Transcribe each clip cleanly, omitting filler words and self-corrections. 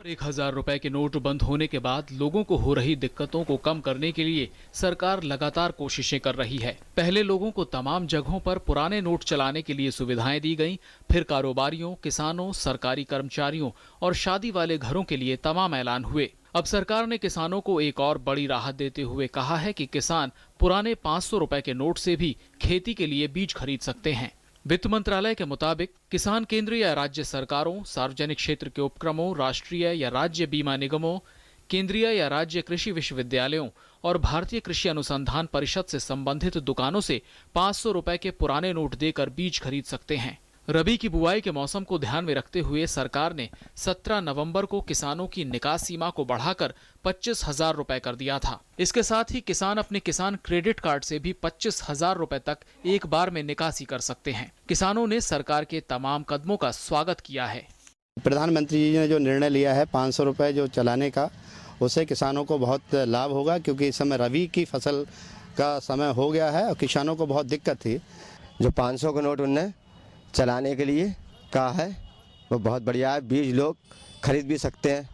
1000 रुपए के नोट बंद होने के बाद लोगों को हो रही दिक्कतों को कम करने के लिए सरकार लगातार कोशिशें कर रही है। पहले लोगों को तमाम जगहों पर पुराने नोट चलाने के लिए सुविधाएं दी गईं, फिर कारोबारियों, किसानों, सरकारी कर्मचारियों और शादी वाले घरों के लिए तमाम ऐलान हुए। अब सरकार ने किसानों को एक और बड़ी राहत देते हुए कहा है कि किसान पुराने 500 रुपए के नोट से भी खेती के लिए बीज खरीद सकते हैं। वित्त मंत्रालय के मुताबिक किसान केंद्रीय या राज्य सरकारों, सार्वजनिक क्षेत्र के उपक्रमों, राष्ट्रीय या राज्य बीमा निगमों, केंद्रीय या राज्य कृषि विश्वविद्यालयों और भारतीय कृषि अनुसंधान परिषद से संबंधित दुकानों से 500 रुपए के पुराने नोट देकर बीज खरीद सकते हैं। रबी की बुआई के मौसम को ध्यान में रखते हुए सरकार ने 17 नवंबर को किसानों की निकास सीमा को बढ़ाकर 25,000 रुपए कर दिया था। इसके साथ ही किसान अपने किसान क्रेडिट कार्ड से भी 25,000 रुपए तक एक बार में निकासी कर सकते हैं। किसानों ने सरकार के तमाम कदमों का स्वागत किया है। प्रधानमंत्री जी ने जो निर्णय लिया है 500 रुपए जो चलाने का, उससे किसानों को बहुत लाभ होगा, क्योंकि इस समय रबी की फसल का समय हो गया है और किसानों को बहुत दिक्कत थी। जो 500 का नोट उनने चलाने के लिए कहा है वो बहुत बढ़िया है, बीज लोग खरीद भी सकते हैं।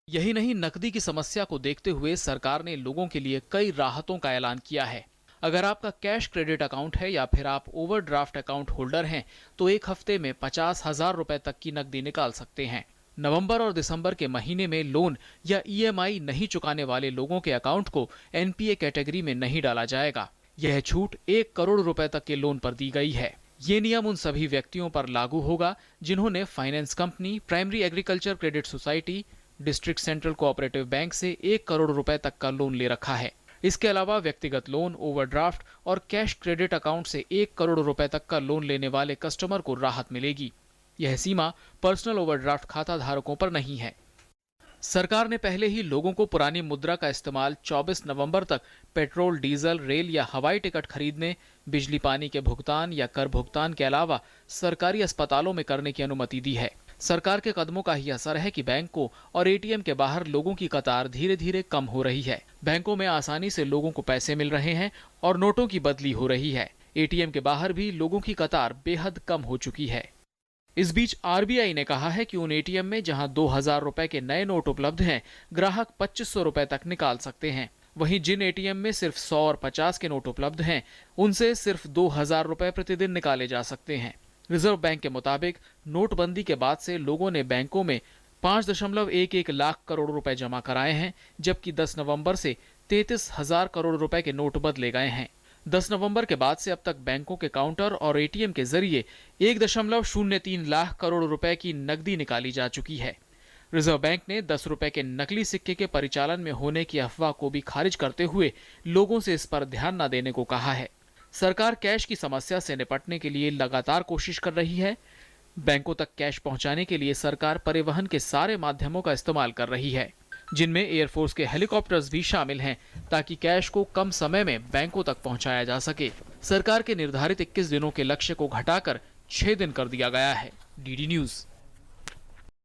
यही नहीं, नकदी की समस्या को देखते हुए सरकार ने लोगों के लिए कई राहतों का ऐलान किया है। अगर आपका कैश क्रेडिट अकाउंट है या फिर आप ओवरड्राफ्ट अकाउंट होल्डर हैं तो एक हफ्ते में 50,000 रुपए तक की नकदी निकाल सकते हैं। नवंबर और दिसंबर के महीने में लोन या ईएमआई नहीं चुकाने वाले लोगों के अकाउंट को एनपीए कैटेगरी में नहीं डाला जाएगा। यह छूट 1 करोड़ रुपए तक के लोन पर दी गई है। ये नियम उन सभी व्यक्तियों पर लागू होगा जिन्होंने finance company, primary agriculture credit society, district central cooperative bank से 1 करोड़ रुपए तक का लोन ले रखा है। इसके अलावा व्यक्तिगत लोन, ओवरड्राफ्ट और कैश क्रेडिट अकाउंट से 1 करोड़ रुपए तक का लोन लेने वाले कस्टमर को राहत मिलेगी। यह सीमा पर्सनल ओवरड्राफ्ट खाता धारकों पर नहीं है। सरकार ने पहले ही लोगों को पुरानी मुद्रा का इस्तेमाल 24 नवंबर तक पेट्रोल, डीजल, रेल या हवाई टिकट खरीदने, बिजली पानी के भुगतान या कर भुगतान के अलावा सरकारी अस्पतालों में करने की अनुमति दी है। सरकार के कदमों का ही असर है कि बैंकों और एटीएम के बाहर लोगों की कतार धीरे धीरे कम हो रही है। बैंकों में आसानी से लोगों को पैसे मिल रहे हैं और नोटों की बदली हो रही है। एटीएम के बाहर भी लोगों की कतार बेहद कम हो चुकी है। इस बीच आरबीआई ने कहा है कि उन एटीएम में जहां 2,000 रुपए के नए नोट उपलब्ध हैं, ग्राहक 2500 रुपए तक निकाल सकते हैं। वहीं जिन एटीएम में सिर्फ 100 और 50 के नोट उपलब्ध हैं, उनसे सिर्फ 2,000 रुपए प्रतिदिन निकाले जा सकते हैं। रिजर्व बैंक के मुताबिक नोटबंदी के बाद से लोगों ने बैंकों में 5.11 लाख करोड़ रुपए जमा कराए हैं, जबकि 10 नवंबर से 33,000 करोड़ रुपए के नोट बदले गए हैं। 10 नवंबर के बाद से अब तक बैंकों के काउंटर और एटीएम के जरिए 1.03 लाख करोड़ रुपए की नकदी निकाली जा चुकी है। रिजर्व बैंक ने 10 रुपए के नकली सिक्के के परिचालन में होने की अफवाह को भी खारिज करते हुए लोगों से इस पर ध्यान न देने को कहा है। सरकार कैश की समस्या से निपटने के लिए लगातार कोशिश कर रही है। बैंकों तक कैश पहुंचाने के लिए सरकार परिवहन के सारे माध्यमों का इस्तेमाल कर रही है, जिनमें एयरफोर्स के हेलीकॉप्टर्स भी शामिल हैं, ताकि कैश को कम समय में बैंकों तक पहुंचाया जा सके। सरकार के निर्धारित 21 दिनों के लक्ष्य को घटाकर 6 दिन कर दिया गया है। DD news.